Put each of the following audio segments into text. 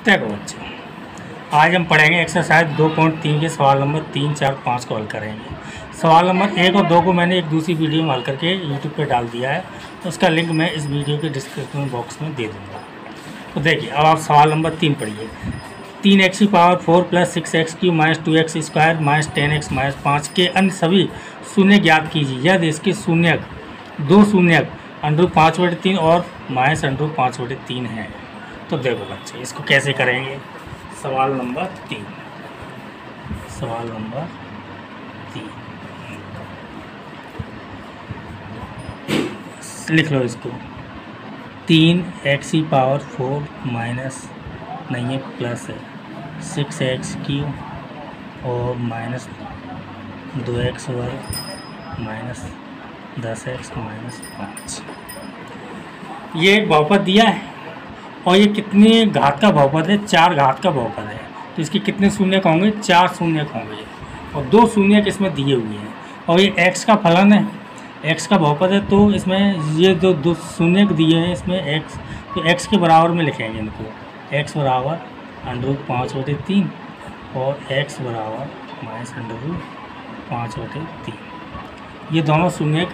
देखो बच्चों, आज हम पढ़ेंगे एक्सरसाइज 2.3 के सवाल नंबर 3, 4, 5 को हल करेंगे। सवाल नंबर 1 और 2 को मैंने एक दूसरी वीडियो में हल करके यूट्यूब पे डाल दिया है, उसका लिंक मैं इस वीडियो के डिस्क्रिप्शन बॉक्स में दे दूँगा। तो देखिए, अब आप सवाल नंबर 3 पढ़िए। 3x की power 4 plus 6x Q minus 2x square minus 10x minus 5 के अन्य सभी शून्य ज्ञात कीजिए यदि इसके शून्यक दो शून्यक √5/3 और माइनस √5/3 हैं। तो देखो बच्चे, इसको कैसे करेंगे। सवाल नंबर 3 लिख लो इसको। 3x की पावर 4 माइनस नहीं है, प्लस है 6x क्यू और माइनस 2x वर्ग माइनस 10x माइनस 5। ये एक बहुपद दिया है और ये कितने घात का बहुपद है? 4 घात का बहुपद है। तो इसके कितने शून्यक होंगे? 4 शून्यक होंगे और 2 शून्यक इसमें दिए हुए हैं। और ये x का फलन है, x का बहुपद है, तो इसमें ये जो 2 शून्यक दिए हैं इसमें x, तो x के बराबर में लिखेंगे इनको। x बराबर √5/3 और x बराबर माइनस √5/3। ये दोनों शून्यक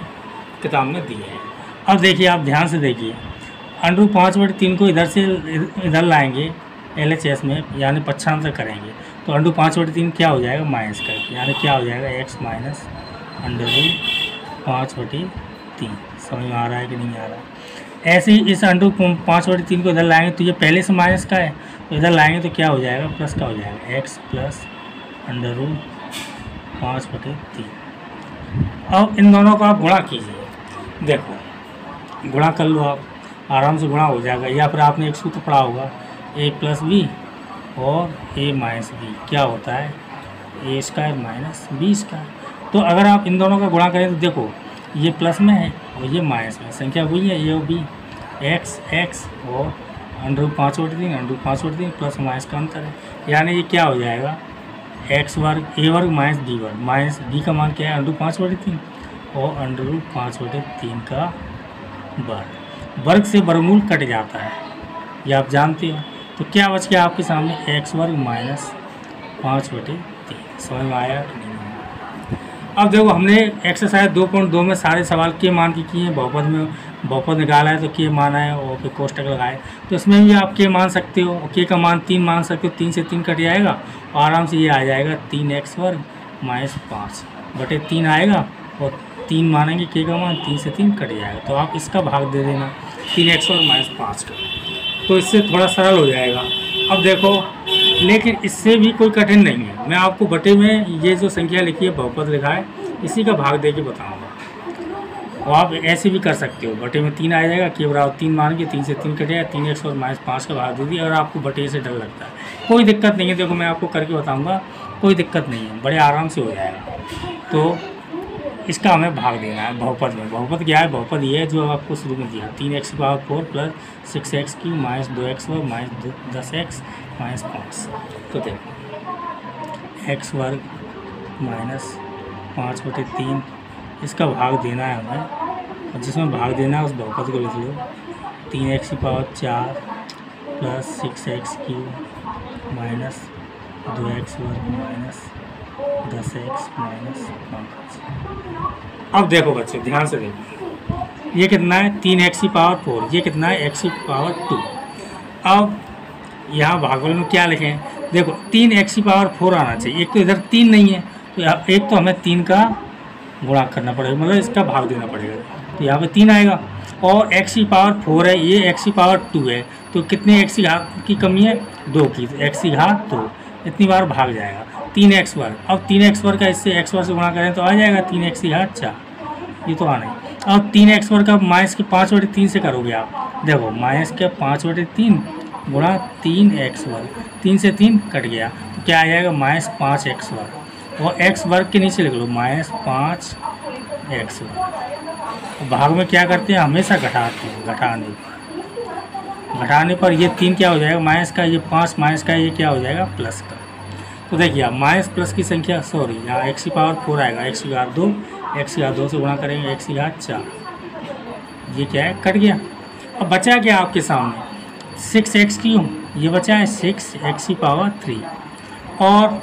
किताब में दिए हैं। अब देखिए, आप ध्यान से देखिए, √5/3 को इधर से इधर लाएंगे LHS में, यानी पक्षांतर करेंगे, तो √5/3 क्या हो जाएगा? माइनस करके, यानी क्या हो जाएगा? x minus √5/3। समझ में आ रहा है कि नहीं आ रहा? ऐसे ही इस √5/3 को इधर लाएंगे तो ये पहले से माइनस का है, तो इधर लाएंगे तो क्या हो जाएगा? प्लस का हो जाएगा, x प्लस √5/3। अब इन दोनों को आप गुणा कीजिए। देखो, गुणा कर लो, आप आराम से गुणा हो जाएगा। या फिर आपने एक सूत्र पढ़ा होगा, a प्लस बी और a माइनस बी क्या होता है? a square minus b square. तो अगर आप इन दोनों का गुणा करें तो देखो, ये प्लस में है और ये माइनस में, संख्या वही है a और b, x और √5/3 प्लस माइनस का अंतर है, यानी ये क्या हो जाएगा? x वर्ग a वर्ग माइनस b वर्ग, माइनस b का मान क्या है? √5/3 और √5/3 का वर्ग से वर्गमूल कट जाता है, ये आप जानते हो। तो क्या बच गया आपके सामने? x वर्ग माइनस 5/3। समझ में आया कि नहीं आया? अब देखो, हमने एक्सरसाइज 2.2 में सारे सवाल के मान की किए हैं। बहुपद निकाला है तो के मान है और फिर कोष्टक लगाए, तो इसमें भी आप के मान सकते हो। के का मान 3 मान सकते हो, 3 से 3 कट जाएगा और आराम से ये आ जाएगा 3x वर्ग माइनस 5/3 आएगा, और 3 मानेंगे के का मान, 3 से 3 कट जाएगा, तो आप इसका भाग दे देना 3x वर्ग माइनस 5 का, तो इससे थोड़ा सरल हो जाएगा। अब देखो, लेकिन इससे भी कोई कठिन नहीं है। मैं आपको बटे में ये जो संख्या लिखी है, बहुपद लिखा है, इसी का भाग दे के बताऊँगा। और आप ऐसे भी कर सकते हो, बटे में 3 आ जाएगा, के बराबर 3 मान के 3 से 3 कट जाएगा, 3x और माइनस 5 का भाग दे दिया। अगर आपको बटे से डर लगता है, कोई दिक्कत नहीं है। देखो, मैं आपको करके बताऊँगा, कोई दिक्कत नहीं है, बड़े आराम से हो जाएगा। तो इसका हमें भाग देना है बहुपद में। बहुपद क्या है? बहुपद ये है जो आपको शुरू में दिया, 3x की power 4 plus 6x Q minus 2x वर्ग माइनस 10x माइनस 5। तो देखो, x वर्ग माइनस 5/3, इसका भाग देना है हमें, और जिसमें भाग देना है उस बहुपद को लिख लो। 3x की power 4 plus 6x Q minus 2x वर्ग माइनस 10x माइनस 5। अब देखो बच्चे, ध्यान से देखो, ये कितना है? 3x की पावर 4, ये कितना है? x की पावर 2। अब यहाँ भागफल में क्या लिखें? देखो, 3x की पावर 4 आना चाहिए। एक तो इधर 3 नहीं है, तो एक तो हमें 3 का गुणा करना पड़ेगा, मतलब इसका भाग देना पड़ेगा, तो यहाँ पे 3 आएगा। और x की पावर 4 है, ये x की पावर 2 है, तो कितने x की घात की कमी है? 2 की, तो x की घात 2, इतनी बार भाग जाएगा 3x वर्ग। अब 3x वर्ग का इससे x वर्ग से गुणा करें तो आ जाएगा 3x की घात 4, ये तो आना है। अब 3x वर्ग का माइनस के 5/3 से करोगे आप, देखो माइनस के 5/3 गुणा 3x वर्ग, 3 से 3 कट गया, तो क्या आ जाएगा? माइनस 5x वर्ग, और x वर्ग के नीचे लिख लो माइनस 5x वर्ग। भाग में क्या करते हैं? हमेशा घटाते हैं, घटाने पर ये 3 क्या हो जाएगा? माइनस का, ये 5 माइनस का, ये क्या हो जाएगा? प्लस का। तो देखिए, आप माइनस प्लस की संख्या, सॉरी, यहाँ x की पावर 4 आएगा, x की घात 2, x की घात 2 से गुणा करेंगे, x की घात 4, ये क्या है? कट गया। अब बचा क्या आपके सामने? 6x क्यू ये बचा है 6x⁻3। और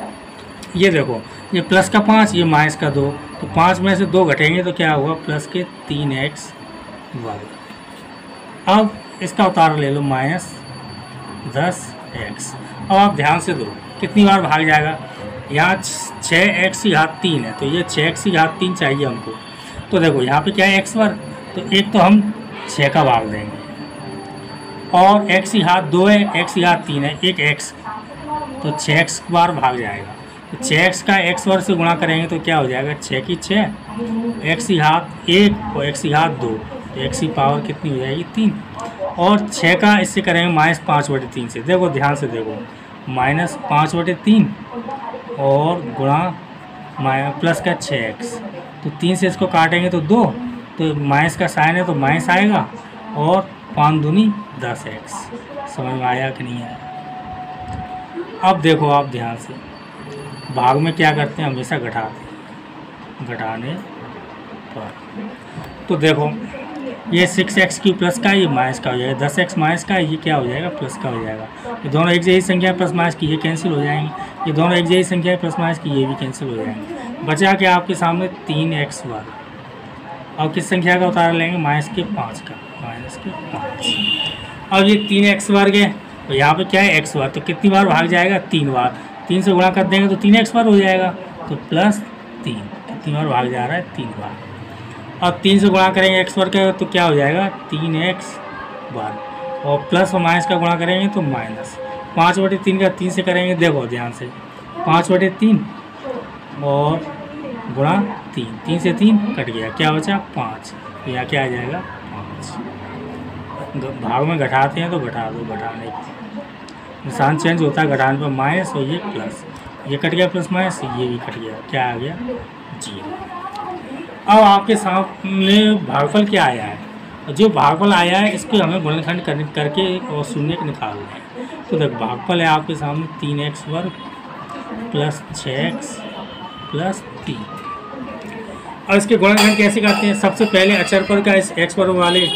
ये देखो, ये प्लस का 5, ये माइनस का 2, तो 5 में से 2 घटेंगे तो क्या होगा, प्लस के 3x वर्ग। अब इसका उतार ले लो, -10x। अब आप ध्यान से दो कितनी बार भाग जाएगा, यहाँ 6x⁻3 है, तो ये 6x⁻3 चाहिए हमको। तो देखो यहाँ पे क्या है, x वर्ग, तो एक तो हम 6 का भाग देंगे, और x⁻2 है, x⁻3 है, एक x, तो 6x बार भाग जाएगा। तो 6x का x वर्ग से गुणा करेंगे तो क्या हो जाएगा, 6 की 6, x⁻1 और x⁻2, तो x की पावर कितनी हो जाएगी, 3। और 6 का इससे करेंगे -5/3 से। देखो ध्यान से देखो, -5/3 और गुणा प्लस का 6x, तो 3 से इसको काटेंगे तो 2, तो माइनस का साइन है तो माइनस आएगा, और 5 दूनी 10x। समझ में आया कि नहीं आया? अब देखो आप ध्यान से, भाग में क्या करते हैं, हमेशा घटाते हैं, घटाने पर। तो देखो ये 6x³ प्लस का, ये माइनस का हो जाएगा, 10x माइनस का, ये क्या हो जाएगा, प्लस का हो जाएगा। ये दोनों एक जैसी संख्या प्लस माइनस की, ये कैंसिल हो जाएंगे। ये दोनों एक जैसी संख्या प्लस माइनस की, ये भी कैंसिल हो जाएंगे। बचा क्या आपके सामने, 3x वर्ग। और किस संख्या का उतार लेंगे, -5 का, -5। अब ये 3x वर्ग है, तो यहाँ पे क्या है, x वर्ग, तो कितनी बार भाग जाएगा, 3 बार। 3 से गुणा कर देंगे तो 3x वर्ग हो जाएगा, तो +3। कितनी बार भाग जा रहा है, 3 बार। अब 3 से गुणा करेंगे x वर्ग का, तो क्या हो जाएगा, 3x वर्ग, और प्लस और माइनस का गुणा करेंगे तो माइनस। 5/3 का 3 से करेंगे, देखो ध्यान से, 5/3 और गुणा 3, 3 से 3 कट गया, क्या बचा, 5। तो यहाँ क्या आ जाएगा, 5। भाग में घटाते हैं तो घटा दो, घटाने निशान चेंज होता है, घटाने पर माइनस और ये प्लस, ये कट गया प्लस माइनस, ये भी कट गया, क्या आ गया, 0। अब आपके सामने भागफल क्या आया है, जो भागफल आया है इसको हमें गुणनखंड करके और शून्य निकालना है। तो देखो भागफल है आपके सामने 3x वर्ग प्लस 6x प्लस 3। और इसके गुणनखंड कैसे करते हैं, सबसे पहले अचर पर का इस x वर्ग वाले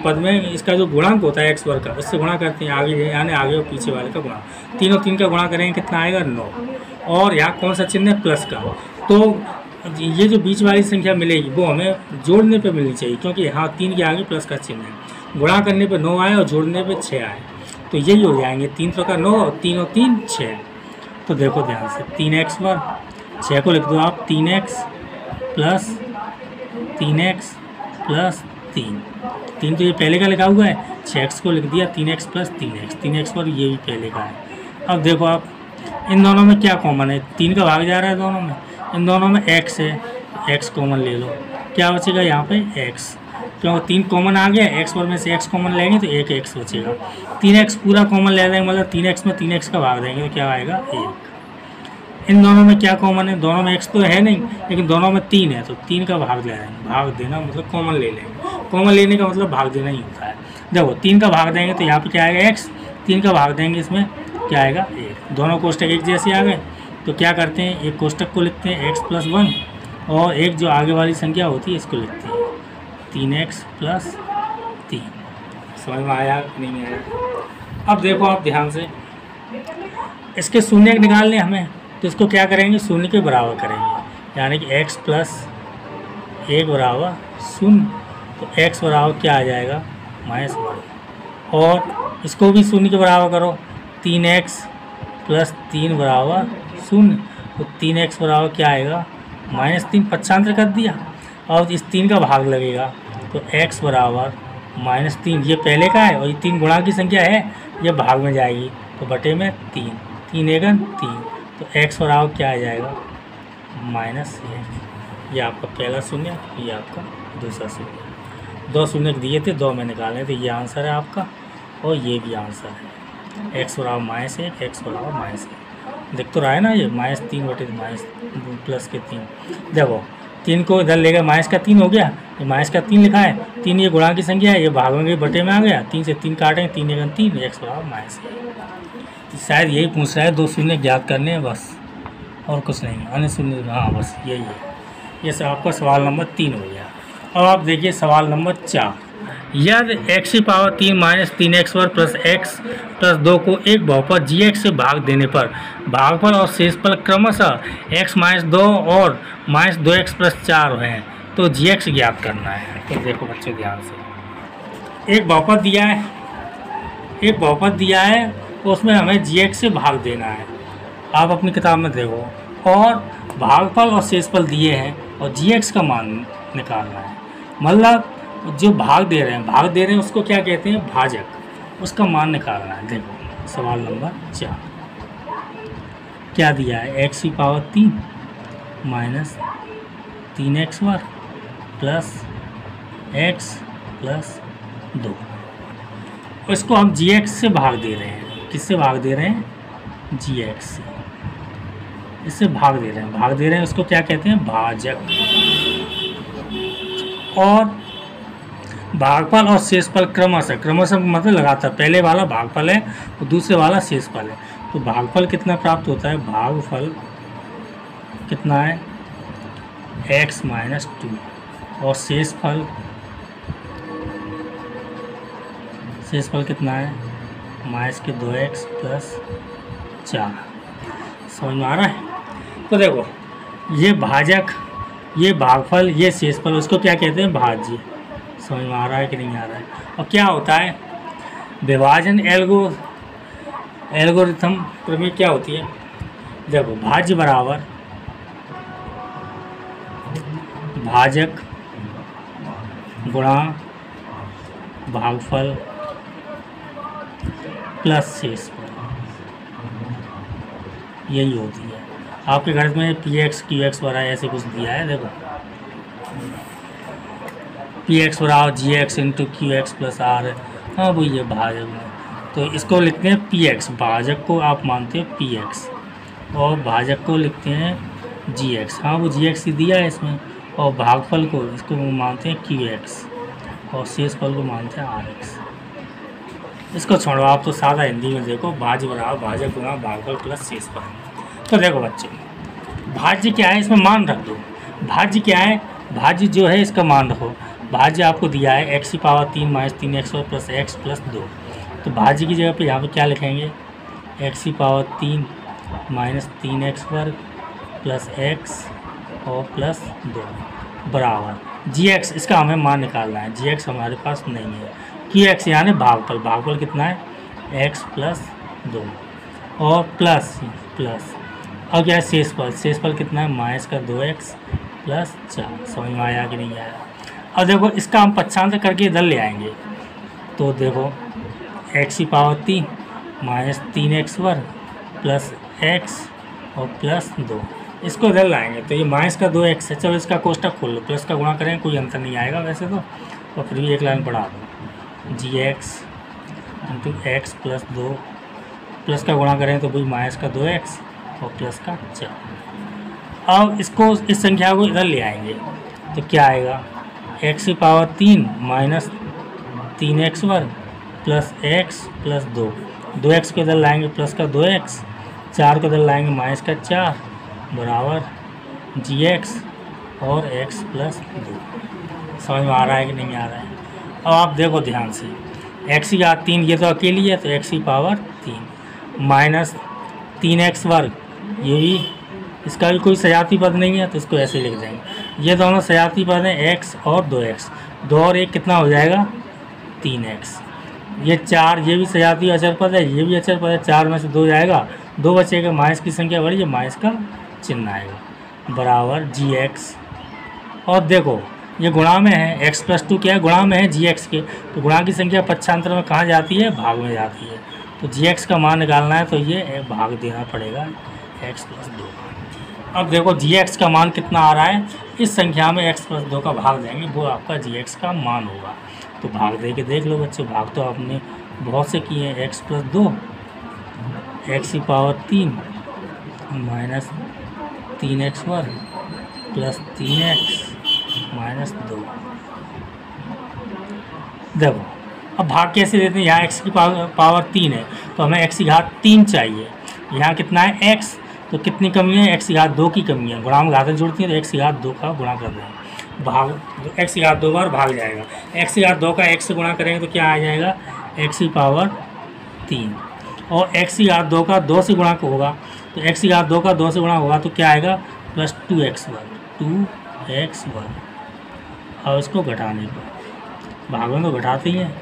पद में इसका जो गुणांक होता है x वर्ग का, उससे गुणा करते हैं, आगे यानी आगे और पीछे वाले का गुणा। 3 और 3 का गुणा करेंगे, कितना आएगा, 9। और यहाँ कौन सा चिन्ह है, प्लस का। तो ये जो बीच वाली संख्या मिलेगी वो हमें जोड़ने पे मिलनी चाहिए, क्योंकि यहाँ 3 के आगे प्लस का चिन्ह है। गुणा करने पे 9 आए और जोड़ने पे 6 आए, तो यही हो जाएंगे 3 का 9 और 3 और 3 6। तो देखो ध्यान से, 3x वर्ग, 6 को लिख दो आप 3x प्लस 3 3 तो ये पहले का लिखा हुआ है, 6x को लिख दिया 3x प्लस 3x वर्ग, ये भी पहले का है। अब देखो आप इन दोनों में क्या कॉमन है, 3 का भाग जा रहा है दोनों में, इन दोनों में x है, x कॉमन ले लो, क्या बचेगा यहाँ पे x, क्योंकि 3 कॉमन आ गया, x वर्ग में से x कॉमन लेंगे तो एक x बचेगा। 3x पूरा कॉमन ले लेंगे, मतलब 3x में 3x का भाग देंगे तो क्या आएगा, 1। इन दोनों में क्या कॉमन है, दोनों में x तो है नहीं, लेकिन दोनों में 3 है, तो 3 का भाग ले लेंगे। भाग देना मतलब कॉमन ले लेंगे, कॉमन लेने का मतलब भाग देना ही होता है। देखो 3 का भाग देंगे तो यहाँ पे क्या आएगा, x, 3 का भाग देंगे इसमें क्या आएगा, 1। दोनों कोष्टक एक जैसे आ गए, तो क्या करते हैं, एक कोष्टक को लिखते हैं x + 1, और एक जो आगे वाली संख्या होती है इसको लिखते हैं 3x + 3। समझ में आया नहीं आया? अब देखो आप ध्यान से, इसके शून्य निकालने हमें, तो इसको क्या करेंगे, शून्य के बराबर करेंगे, यानी कि x + 1 बराबर 0, तो x बराबर क्या आ जाएगा, -1। और इसको भी शून्य के बराबर करो, 3x + 3 बराबर 0, तो 3x बराबर क्या आएगा, -3। पक्षांतर कर दिया, और इस 3 का भाग लगेगा, तो x बराबर -3, ये पहले का है, और ये 3 गुणा की संख्या है, ये भाग में जाएगी, तो बटे में 3, 3 × 3, तो x बराबर क्या आ जाएगा, -1। ये आपका पहला शून्य, ये आपका दूसरा शून्य। 2 शून्य दिए थे, 2 में निकालने थे, ये आंसर है आपका, और ये भी आंसर है। x बराबर -1, x बराबर -1। देख तो रहा है ना, ये -3 बटे प्लस के 3। देखो 3 को इधर ले गए, -3 हो गया, ये -3 लिखा है, 3 ये गुणा की संख्या है, ये भाग में गई, बटे में आ गया, 3 से 3 काटेंगे, 3 × 3, x बराबर -1। शायद यही पूछ रहा है, 2 शून्य ज्ञात करने हैं बस, और कुछ नहीं, अन्य शून्य, हाँ बस यही है। ये सब आपका सवाल नंबर 3 हो गया। अब आप देखिए सवाल नंबर 4, यदि x की पावर 3 माइनस 3x वर्ग प्लस x प्लस 2 को एक बहुपद gx से भाग देने पर भागफल और शेषफल क्रमशः x माइनस 2 और माइनस 2x प्लस 4 हैं तो gx ज्ञात करना है। तो देखो बच्चों ध्यान से, एक बहुपद दिया है उसमें हमें gx से भाग देना है, आप अपनी किताब में देखो, और भागफल और शेषफल दिए हैं और gx का मान निकालना है। मतलब जो भाग दे रहे हैं उसको क्या कहते हैं, भाजक, उसका मान निकालना है। देखो सवाल नंबर 4 क्या दिया है, x की पावर 3 माइनस 3x वर्ग प्लस x प्लस 2, इसको हम gx से भाग दे रहे हैं। किससे भाग दे रहे हैं, gx से, इससे भाग दे रहे हैं, उसको क्या कहते हैं, भाजक। और भागफल और शेषफल क्रमशः मतलब लगातार, पहले वाला भागफल है और दूसरे वाला शेषफल है, तो भागफल कितना प्राप्त होता है, भागफल कितना है x माइनस 2 और शेषफल कितना है माइनस के 2x प्लस 4। समझ में आ रहा है। तो देखो ये भाजक, ये भागफल, ये शेषफल, उसको क्या कहते हैं, भाज्य। समझ में आ रहा है कि नहीं आ रहा है। और क्या होता है, विभाजन एल्गोरिथम प्रमेय क्या होती है, देखो भाज्य बराबर भाजक गुणा भागफल प्लस शेषफल, यही होती है। आपके घर में px qx बराबर ऐसे कुछ दिया है, देखो px बराबर gx into qx plus r है, हाँ वो ये भाजक में, तो इसको लिखते हैं px, भाजक को आप मानते हैं px और भाजक को लिखते हैं gx, हाँ वो gx ही दिया है इसमें, और भागफल को इसको मानते हैं qx और शेषफल को मानते हैं rx। इसको छोड़ो, आप तो सादा हिंदी में देखो, भाज्य बराबर भाजक गुणा भागफल प्लस शेषफल। तो देखो बच्चों, भाज्य क्या है, इसमें मान रख दो। भाज्य क्या है, भाज्य जो है इसका मान रखो। भाज्य आपको दिया है x की पावर 3 माइनस 3x वर्ग प्लस x प्लस 2, तो भाज्य की जगह पे यहाँ पे क्या लिखेंगे, x की पावर 3 माइनस 3x वर्ग प्लस x और प्लस 2 बराबर gx, इसका हमें मान निकालना है, gx हमारे पास नहीं है। qx यानी भागफल कितना है x प्लस 2 और प्लस और क्या है शेषफल कितना है माइनस का 2x प्लस 4। समझ में आया कि नहीं आया। और देखो इसका हम पक्षांतर करके इधर ले आएंगे, तो देखो x की पावर 3 माइनस 3x वर्ग प्लस x और प्लस 2, इसको इधर लाएंगे तो ये माइनस का 2x है। चलो इसका कोष्टक खोल लो, प्लस का गुणा करें कोई अंतर नहीं आएगा वैसे तो, और फिर भी एक लाइन बढ़ा दो, gx into x plus 2, plus का गुणा करें तो वही माइनस का 2x और प्लस का 4। अब इसको, इस संख्या को इधर ले आएंगे तो क्या आएगा, x की पावर 3 माइनस 3x वर्ग प्लस x प्लस 2x को इधर लाएंगे प्लस का 2x, 4 को इधर लाएंगे माइनस का 4 बराबर gx और x प्लस 2। समझ में आ रहा है कि नहीं आ रहा है। अब आप देखो ध्यान से, x की घात 3 ये तो अकेली है, तो x की पावर 3 माइनस 3x वर्ग, ये भी इसका भी कोई सजाती पद नहीं है तो इसको ऐसे लिख देंगे। ये दोनों सजाती पद हैं x और 2x, 2 और 1 कितना हो जाएगा 3x। ये 4, ये भी सजाती अचर पद है, ये भी अचर पद है, 4 में से 2 जाएगा, 2 बचेगा, माइनस की संख्या बढ़ी है, माइनस का चिन्ह आएगा बराबर gx। और देखो ये गुणा में है, x प्लस 2 क्या है, गुणा में है gx के, तो गुणा की संख्या पक्षांतर में कहाँ जाती है, भाग में जाती है, तो gx का मान निकालना है तो ये भाग देना पड़ेगा x प्लस 2। अब देखो gx का मान कितना आ रहा है, इस संख्या में x प्लस 2 का भाग देंगे, वो आपका gx का मान होगा। तो भाग दे के देख लो बच्चों, भाग तो आपने बहुत से किए हैं, x प्लस 2, x की पावर 3 माइनस 3x वर्ग प्लस 3x माइनस 2। देखो अब भाग कैसे देते हैं, यहाँ x की पावर 3 है तो हमें x की घात 3 चाहिए, यहाँ कितना है x, तो कितनी कमी है, x की घात 2 की कमी है, गुणा में घातें जुड़ती हैं तो x की घात 2 का गुणा कर रहे हैं, भाग, एक्स की घात 2 बार भाग जाएगा। एक्स की घात 2 का एक्स से गुणा करेंगे तो क्या आ जाएगा, एक्स की पावर 3, और एक्स की घात 2 का 2 से गुणा होगा, तो एक्स की घात 2 का 2 से गुणा होगा तो क्या आएगा, प्लस 2x वर्ग। और इसको घटाने पर भाग में तो घटाते ही हैं,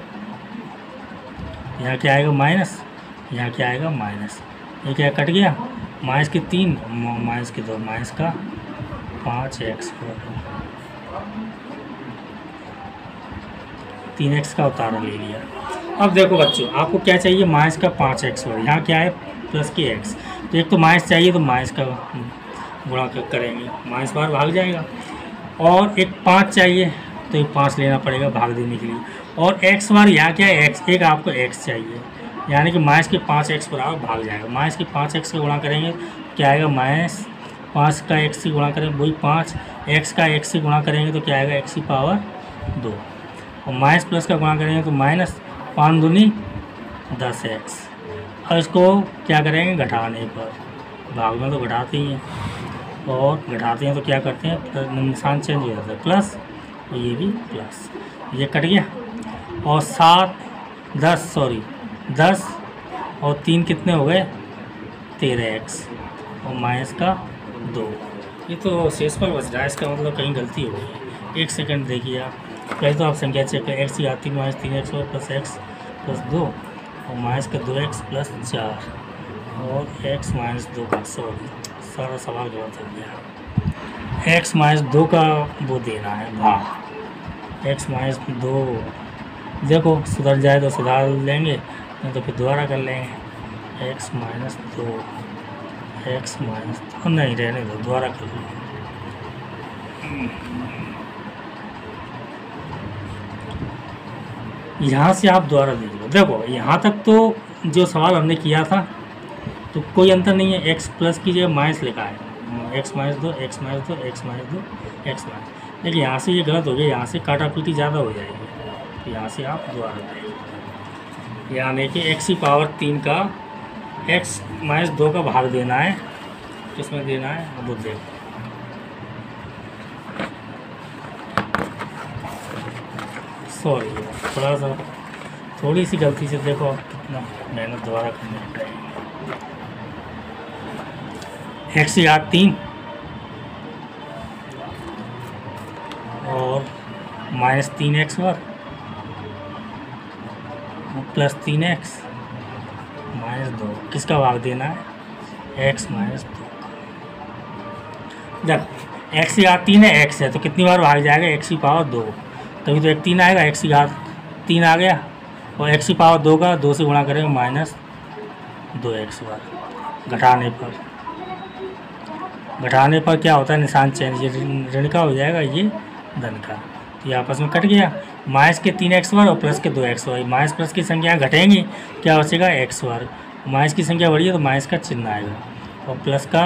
यहाँ क्या आएगा माइनस, यहाँ क्या आएगा माइनस, ये क्या कट गया, माइनस की 3 माइनस की 2 माइनस का 5x वर्ग, 3x का उतारा ले लिया। अब देखो बच्चों, आपको क्या चाहिए, माइनस का 5x वर्ग, यहाँ क्या है प्लस के x, तो एक तो माइनस चाहिए तो माइनस का गुणा करेंगे, माइनस बार भाग जाएगा, और एक 5 चाहिए तो एक 5 लेना पड़ेगा भाग देने के लिए, और x बार यहाँ क्या है x, एक आपको x चाहिए, यानी कि माइनस के 5x बराबर भाग जाएगा। माइनस के 5x का गुणा करेंगे क्या आएगा, माइनस 5 का x से गुणा करेंगे वही 5, x का x से गुणा करेंगे तो क्या आएगा x की पावर 2, और माइनस प्लस का गुणा करेंगे तो माइनस 5 दूनी 10x, और इसको क्या करेंगे घटाने पर, भाग में तो घटाते ही हैं, और घटाते हैं तो क्या करते हैं निशान चेंज हो जाता है प्लस, और ये भी प्लस, ये कट गया, और 10 और 3 कितने हो गए 13x, और माइनस का 2, ये तो शेषफल बच रहा है, इसका मतलब कहीं गलती हो गई। 1 सेकंड देखिए आप, पहले तो आप संख्या चेक करें, एक्स की घात 3 माइनस 3x और प्लस x प्लस 2 और माइनस का 2x प्लस 4 और x माइनस 2 का, सारा सवाल गलत हो गया। x माइनस 2 का वो देना है भाग, x माइनस 2 देखो सुधर जाए तो सुधार लेंगे, नहीं तो फिर दोबारा कर लेंगे। x माइनस 2 नहीं रहने दो, दोबारा कर लेंगे। यहाँ से आप दोबारा देख लो, देखो यहाँ तक तो जो सवाल हमने किया था तो कोई अंतर नहीं है, x प्लस की जगह माइनस लिखा है, x minus 2 x minus 2 x minus 2 x minus, लेकिन यहाँ से ये गलत हो गया, यहाँ से काटा पीटी ज़्यादा हो जाएगी, तो यहाँ से आप दोबारा दें, यानी कि x की पावर 3 का x माइनस 2 का भाग देना है, किसमें देना है वो देखो। सॉरी थोड़ी सी गलती से देखो आप कितना मेहनत दोबारा करनी पड़ेगी। x की घात 3 और माइनस 3x वर्ग प्लस 3x माइनस 2, किसका भाग देना है x माइनस 2 का। जब x की घात 3 है x है तो कितनी बार भाग जाएगा, x की पावर 2, तभी तो एक 3 आएगा, x की घात 3 आ गया, और x की पावर 2 का 2 से गुणा करेंगे माइनस 2x वर्ग। घटाने पर क्या होता है निशान चेंज, ये ऋण का हो जाएगा, ये धन का, तो ये आपस में कट गया। माइनस के 3x वर्ग और प्लस के 2x वर्ग, माइनस प्लस की संख्या घटेंगी, क्या बचेगा x वर्ग, माइनस की संख्या बढ़ी है तो माइनस का चिन्ह आएगा, और प्लस का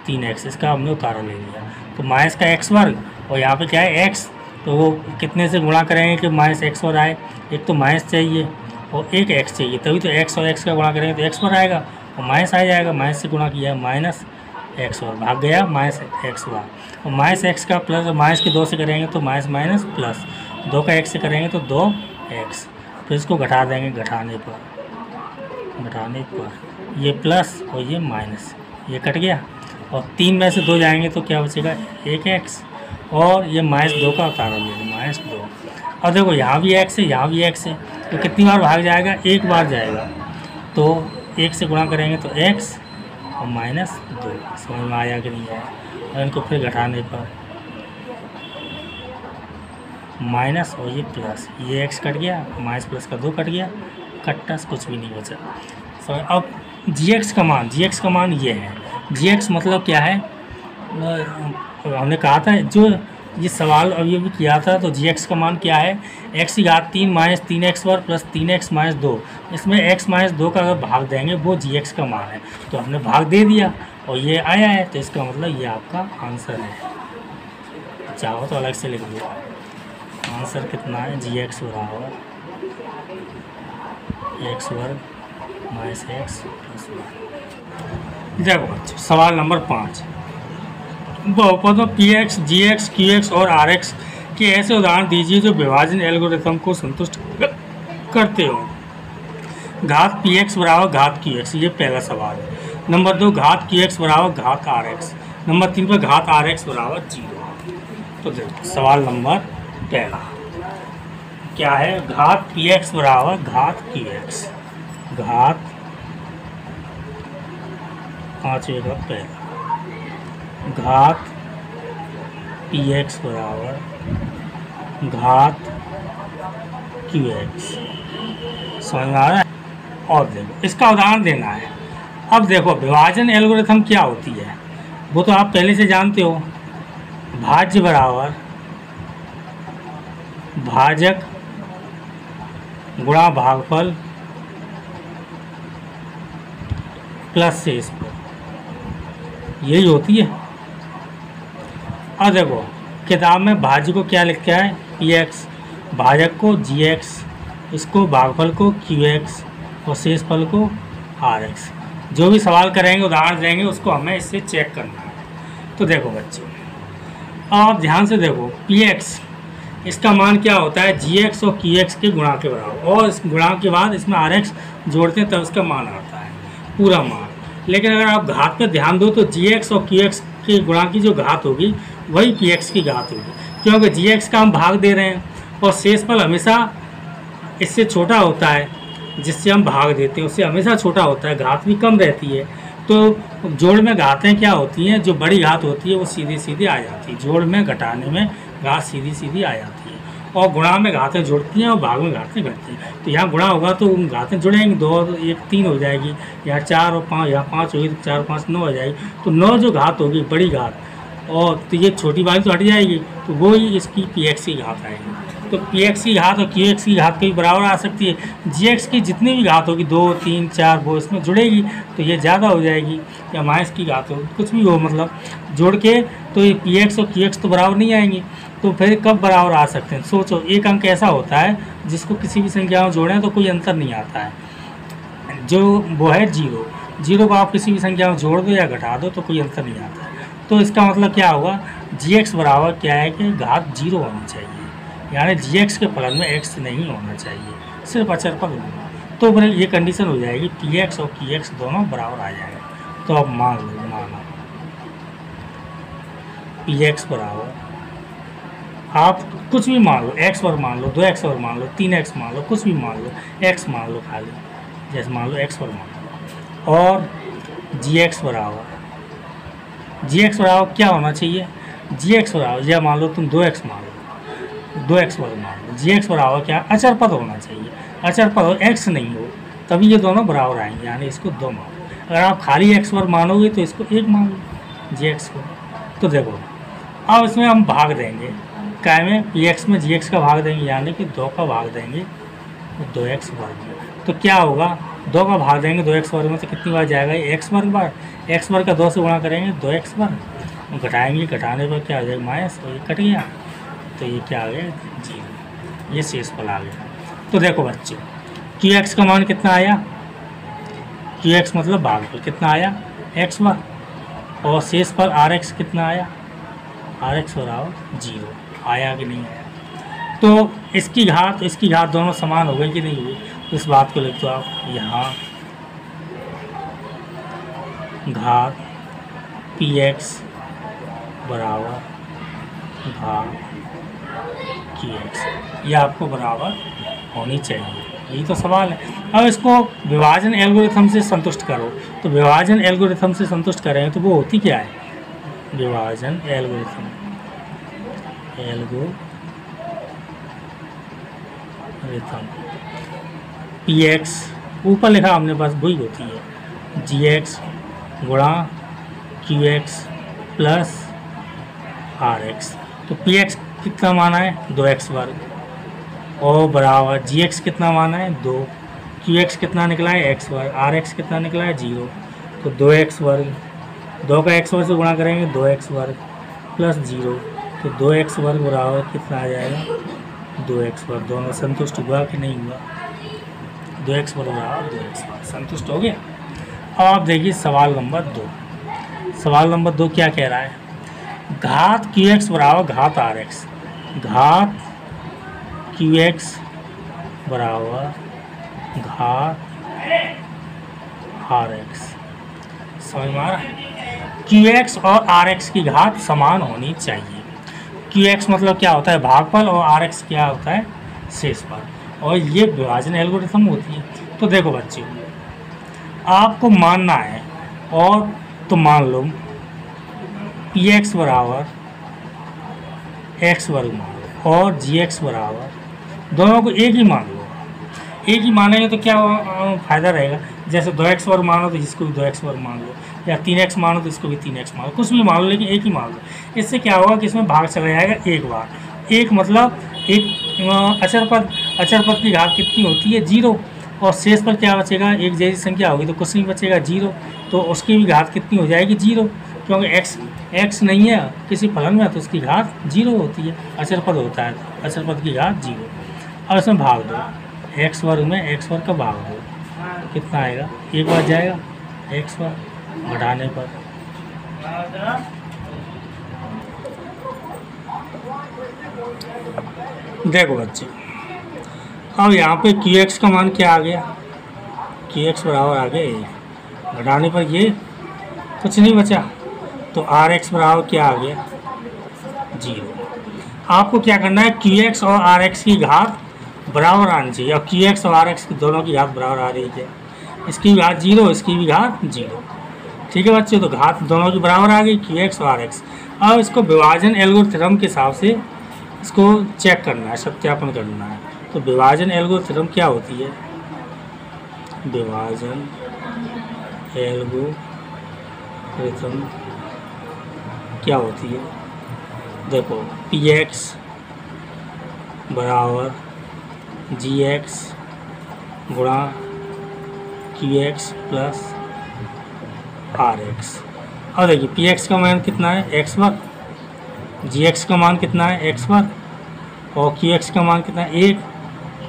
3x, इसका हमने उतारा ले लिया, तो माइनस का x वर्ग और यहाँ पे क्या है x, तो वो कितने से गुणा करेंगे कि माइनस x वर्ग आए, एक तो माइनस चाहिए और एक x चाहिए, तभी तो x और x का गुणा करेंगे तो x वर्ग आएगा और माइनस आ जाएगा, माइनस से गुणा किया है माइनस x वर्ग, भाग गया माइनस x वर्ग, और माइनस x का प्लस माइनस के 2 से करेंगे तो माइनस माइनस प्लस 2 का x से करेंगे तो 2x, फिर इसको घटा देंगे, घटाने पर ये प्लस और ये माइनस, ये कट गया, और 3 में से 2 जाएंगे तो क्या बचेगा 1x, और ये माइनस 2 का उतारा ले माइनस 2, और देखो यहाँ भी x है यहाँ भी x है, तो कितनी बार भाग जाएगा, एक बार जाएगा, तो 1 से गुणा करेंगे तो x और माइनस 2, समझ में आया कि नहीं आया, और इनको फिर घटाने पर माइनस और ये प्लस, ये x कट गया, माइनस प्लस का 2 कट गया, कट्टा से कुछ भी नहीं बचा। सो अब gx का मान ये है, gx मतलब क्या है, हमने कहा था जो ये सवाल अभी भी किया था, तो gx का मान क्या है, x की घात 3 माइनस 3x वर्ग प्लस 3x माइनस 2, इसमें x माइनस 2 का अगर भाग देंगे वो gx का मान है, तो हमने भाग दे दिया और ये आया है, तो इसका मतलब ये आपका आंसर है। चाहो तो अलग से लिख दो, आंसर कितना है, gx बराबर x वर्ग माइनस x प्लस 1। देखो बच्चों सवाल नंबर 5, बहुपदों पी एक्स, जी एक्स, क्यू एक्स और आर एक्स के ऐसे उदाहरण दीजिए जो विभाजन एल्गोरिथम को संतुष्ट करते हो। घात पी एक्स बराबर घात क्यू एक्स, ये पहला सवाल है। नंबर 2, घात क्यू एक्स बराबर घात आर एक्स। नंबर 3 पर घात आर एक्स बराबर 0। तो देखो सवाल नंबर पहला क्या है, घात पी एक्स बराबर घात क्यू एक्स। घात पाँचवें का पहला, घात पी एक्स बराबर घात क्यू एक्स। समझ में आ रहा है? और देखो इसका उदाहरण देना है। अब देखो विभाजन एल्गोरिथम क्या होती है वो तो आप पहले से जानते हो। भाज्य बराबर भाजक गुणा भागफल प्लस शेषफल, यही होती है। अब देखो किताब में भाज्य को क्या लिखा है, पी एक्स, भाजक को जी एक्स, इसको भागफल को क्यू एक्स और शेषफल को आर एक्स। जो भी सवाल करेंगे उदाहरण देंगे उसको हमें इससे चेक करना है। तो देखो बच्चों आप ध्यान से देखो, पी एक्स इसका मान क्या होता है, जी एक्स और क्यू एक्स के गुणा के बराबर, और इस गुणा के बाद इसमें आर एक्स जोड़ते हैं तब इसका मान आता है पूरा मान। लेकिन अगर आप घात पर ध्यान दो तो जी एक्स और क्यू एक्स के गुणा की जो घात होगी वही पी एक्स की घात होगी, क्योंकि जी एक्स का हम भाग दे रहे हैं और शेषफल हमेशा इससे छोटा होता है, जिससे हम भाग देते हैं उससे हमेशा छोटा होता है, घात भी कम रहती है। तो जोड़ में घातें क्या होती हैं, जो बड़ी घात होती है वो सीधी सीधी आ जाती है, जोड़ में घटाने में घात सीधी सीधी आ जाती है, और गुणा में घातें जुड़ती हैं और भाग में घातें घटती हैं। तो यहाँ गुणा होगा तो घातें जुड़ेंगी, 2 और 1 3 हो जाएगी, यहाँ 4 और 5, यहाँ 5 होगी तो 4 और 5 9 हो जाएगी। तो 9 जो घात होगी बड़ी घात, और तो ये छोटी वाली तो हट जाएगी, तो वो ही इसकी पी एक्स की घात आएगी। तो पी एक्स की घात और क्यू एक्स की घात कभी बराबर आ सकती है। जी एक्स की जितनी भी घात होगी 2 3 4 वो इसमें जुड़ेगी तो ये ज़्यादा हो जाएगी, या माइनस की घात हो कुछ भी हो, मतलब जोड़ के तो ये पी एक्स और क्यू एक्स तो बराबर नहीं आएंगी। तो फिर कब बराबर आ सकते हैं, सोचो। एक अंक ऐसा होता है जिसको किसी भी संख्या में जोड़ें तो कोई अंतर नहीं आता है, जो वो है 0। 0 को आप किसी भी संख्या में जोड़ दो या घटा दो तो कोई अंतर नहीं आता है। तो इसका मतलब क्या होगा, जी एक्स बराबर क्या है कि घात 0 होनी चाहिए, यानी जी एक्स के फलन में एक्स नहीं होना चाहिए, सिर्फ अचर पद होगा। तो फिर ये कंडीशन हो जाएगी, पी एक्स और क्यू एक्स दोनों बराबर आ जाएगा। तो अब मान लो, माना पी एक्स बराबर, आप कुछ भी मान लो, एक्स वर्ग मान लो, 2x वर्ग मान लो, 3x मान लो, कुछ भी मान लो, x मान लो खाली, जैसे मान लो x वर्ग मान लो, और जी एक्स बराबर क्या होना चाहिए, जी एक्स बराबर, या मान लो तुम 2x मान लो, 2x वर्ग मान लो, जी एक्स बराबर क्या, अचर पद होना चाहिए। अचर पद हो, x नहीं हो, तभी ये दोनों बराबर आएंगे, यानी इसको 2 मान लो। अगर आप खाली x वर्ग मानोगे तो इसको 1 मान लो, जी एक्स को। तो देखो अब इसमें हम भाग देंगे, काय में, पी एक्स में जी एक्स का भाग देंगे, यानी कि 2 का भाग देंगे 2x वर्ग में। तो क्या होगा, 2 का भाग देंगे 2x वर्ग में तो कितनी बार जाएगा, x वर्ग बार, x वर्ग का 2 से गुणा करेंगे 2x वर्ग, घटाएंगे, घटाने पर क्या हो जाएगा माइनस, तो ये कट गया, तो ये क्या आ गया 0, ये शेषफल आ गया। तो देखो बच्चे, क्यू एक्स का मान कितना आया, क्यू एक्स मतलब भागफल कितना आया x वर्ग, और शेषफल आर एक्स कितना आया, आर एक्स बराबर 0 आया कि नहीं आया। तो इसकी घात दोनों समान हो गई कि नहीं हुई, तो इस बात को लिख दो आप यहाँ, घात पी एक्स बराबर घात क्यू एक्स, ये आपको बराबर होनी चाहिए, यही तो सवाल है। अब इसको विभाजन एल्गोरिथम से संतुष्ट करो, तो विभाजन एल्गोरिथम से संतुष्ट करें तो वो होती क्या है, विभाजन एल्गोरिथम पी एक्स ऊपर लिखा हमने बस वही होती है, जी एक्स गुणा Q x plus are x. तो पी एक्स कितना माना है 2x वर्ग, और बराबर जी एक्स कितना माना है 2, क्यू एक्स कितना निकला है x वर्ग, आर एक्स कितना निकला है 0। तो 2x वर्ग, 2 का x वर्ग से गुणा करेंगे 2x वर्ग प्लस 0, तो 2x वर्ग बराबर कितना आ जाएगा 2x वर्ग। दोनों संतुष्ट हुआ कि नहीं हुआ, 2x वर्ग बराबर 2x वर्ग, संतुष्ट हो गया। अब आप देखिए सवाल नंबर 2 क्या कह रहा है, घात क्यू एक्स बराबर घात आर एक्स, घात क्यू एक्स बराबर घात आर एक्स। समझ में आ रहा है? क्यू एक्स और आर एक्स की घात समान होनी चाहिए। क्यू एक्स मतलब क्या होता है, भागफल, और आर एक्स क्या होता है, शेषफल, और ये विभाजन एल्गोरिथम होती है। तो देखो बच्चों, आपको मानना है, और तो मान लो पी एक्स बराबर एक्स वर्ग मान लो, और जी एक्स बराबर, दोनों को एक ही मान लो। एक ही मानेंगे तो क्या फ़ायदा रहेगा, जैसे 2x वर्ग मानो तो इसको भी 2x वर्ग मान लो, या 3x मानो तो इसको भी 3x मान लो, कुछ भी मान लो, लेकिन एक ही मान लो। इससे क्या होगा कि इसमें भाग चला जाएगा एक बार। एक मतलब एक अचर पद की घात कितनी होती है, 0, और शेष पर क्या बचेगा, एक जैसी संख्या होगी तो कुछ नहीं बचेगा, 0, तो उसकी भी घात कितनी हो जाएगी, 0, क्योंकि x नहीं है किसी फलन में, तो उसकी घात 0 होती है, अचर पद होता है, अचर पद की घात 0। अब इसमें भाग दो, एक्स वर्ग में एक्स वर्ग का भाग दो, कितना आएगा, एक बार जाएगा एक्स वर्ग, घटाने पर देखो बच्चे, अब यहाँ पे क्यू एक्स का मान क्या आ गया, क्यू एक्स बराबर आ गया 1, घटाने पर ये कुछ नहीं बचा, तो आर एक्स बराबर क्या आ गया, 0। आपको क्या करना है, क्यू एक्स और आर एक्स की घात बराबर आनी चाहिए, और क्यू एक्स और आर एक्स की दोनों की घात बराबर आ रही है, इसकी भी घात 0, इसकी भी घात 0। ठीक है बच्चों, तो घात दोनों की बराबर आ गई, क्यू एक्स और आर एक्स। अब इसको विभाजन एल्गोरिथम के हिसाब से इसको चेक करना है, सत्यापन करना है। तो विभाजन एल्गोरिथम क्या होती है, विभाजन एल्गोरिथम क्या होती है, देखो पी एक्स बराबर जी एक्स गुणा Q x plus are X. और देखिए पी एक्स का मान कितना है, एक्स वर्ग, जी एक्स का मान कितना है, एक्स वर्ग, और क्यू एक्स का मान कितना है, 1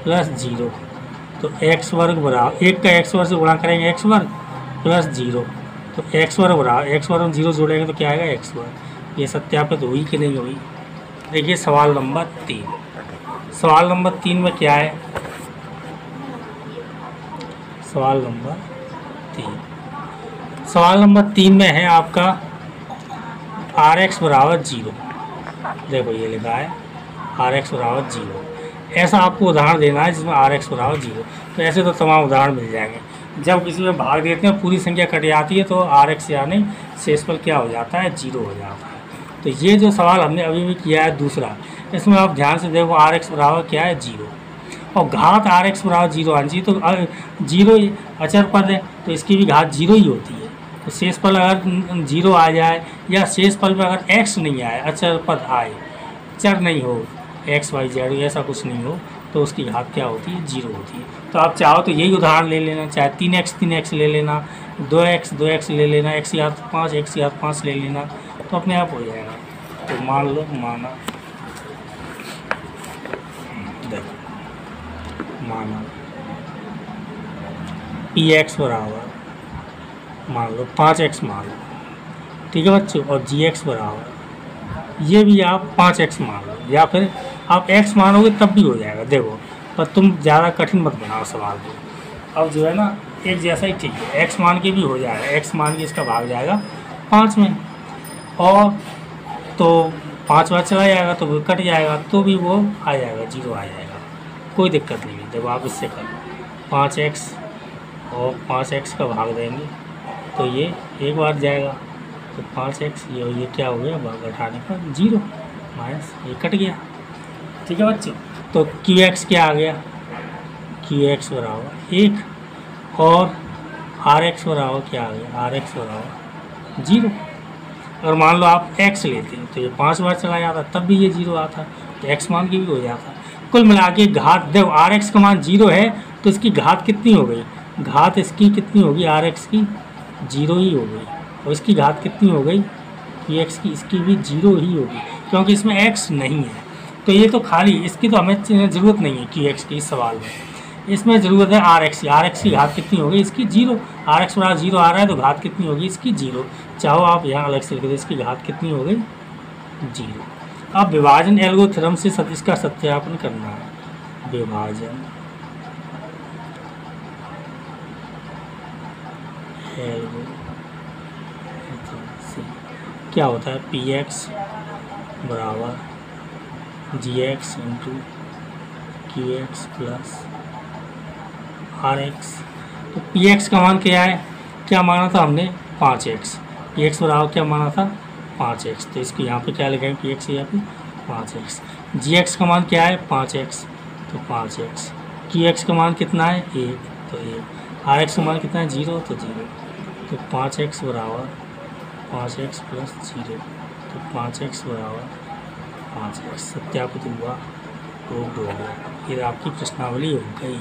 प्लस 0, तो एक्स वर्ग बराबर 1 का एक्स वर्ग से गुणा करेंगे एक्स वर्ग प्लस 0, तो एक्स वर्ग बराबर एक्स वर्ग में 0 जोड़ेंगे तो क्या आएगा, एक्स वर्ग। ये सत्यापित हुई कि नहीं हुई। देखिए सवाल नंबर 3, सवाल नंबर 3 में क्या है, सवाल नंबर 3 में है आपका आर एक्स बराबर 0। देखो ये लिखा है आर एक्स बराबर 0। ऐसा आपको उदाहरण देना है जिसमें आर एक्स बराबर 0। तो ऐसे तो तमाम उदाहरण मिल जाएंगे। जब किसी में भाग देते हैं पूरी संख्या कट जाती है तो आर एक्स यानी शेषफल क्या हो जाता है, 0 हो जाता है। तो ये जो सवाल हमने अभी भी किया है दूसरा, इसमें आप ध्यान से देखो आर एक्स बराबर क्या है, 0, और घात आर एक्स बराबर 0 आनी चाहिए। तो 0 अचर पद है तो इसकी भी घात 0 ही होती है। तो शेषफल अगर 0 आ जाए या शेषफल में अगर x नहीं आए, अचर पद आए, चर नहीं हो, x y z ऐसा कुछ नहीं हो, तो उसकी घात क्या होती है, 0 होती है। तो आप चाहो तो यही उदाहरण ले लेना, चाहे 3x ले लेना, 2x ले लेना, x की घात 5 ले लेना, तो अपने आप हो जाएगा। तो मान लो, माना पी एक्स बराबर मान लो 5x मान लो, ठीक है बच्चों, और जी एक्स बराबर ये भी आप 5x मान लो, या फिर आप x मानोगे तब भी हो जाएगा। देखो पर तुम ज़्यादा कठिन मत बनाओ सवाल को। अब जो है ना एक जैसा ही ठीक है, x मान के भी हो जाएगा, x मान के इसका भाग जाएगा 5 में, और तो 5 बार चला जाएगा तो वो कट जाएगा, तो भी वो आ जाएगा, 0 आ जाएगा, कोई दिक्कत नहीं है। देखो आप इससे कर 5x और 5x का भाग देंगे तो ये एक बार जाएगा, तो 5x ये क्या हो गया, भाग घटाने पर 0 माइनस ये कट गया। ठीक है बच्चों, तो QX क्या आ गया, QX बराबर 1, और RX बराबर क्या आ गया, RX बराबर 0। अगर मान लो आप x लेते हैं तो ये 5 बार चला जाता तब भी ये 0 आता, तो x मान के भी हो जाता। कुल मिला के घात, देखो RX का मान 0 है तो इसकी घात कितनी हो गई, घात इसकी कितनी होगी, RX की 0 ही हो गई, और इसकी घात कितनी हो गई, QX की, इसकी भी 0 ही होगी, क्योंकि इसमें x नहीं है। तो ये तो खाली, इसकी तो हमें ज़रूरत नहीं है QX की इस सवाल में, इसमें ज़रूरत है RX की। RX की घात कितनी होगी, इसकी 0, RX बराबर 0 आ रहा है तो घात कितनी होगी इसकी 0। चाहो आप यहाँ अलग से लिख दो, इसकी घात कितनी हो गई जीरो। अब विभाजन एल्गोरिथ्म से सदिश का सत्यापन करना है। विभाजन एल्गोरिथ्म से क्या होता है, पी एक्स बराबर जी x into q x plus are x. तो पी एक्स का मान क्या है, क्या माना था हमने 5x, पी एक्स बराबर क्या माना था 5x, तो इसको यहाँ पे क्या लिखेंगे पी एक्स यहाँ पे 5x। जी एक्स का मान क्या है 5x, तो 5x। क्यू एक्स का मान कितना है 1, तो 1। आर एक्स का मान कितना है 0, तो 0। तो 5x बराबर 5x प्लस 0, तो 5x बराबर 5x। सत्यापित हुआ, प्रूव्ड हो गया। ये आपकी प्रश्नावली हो गई।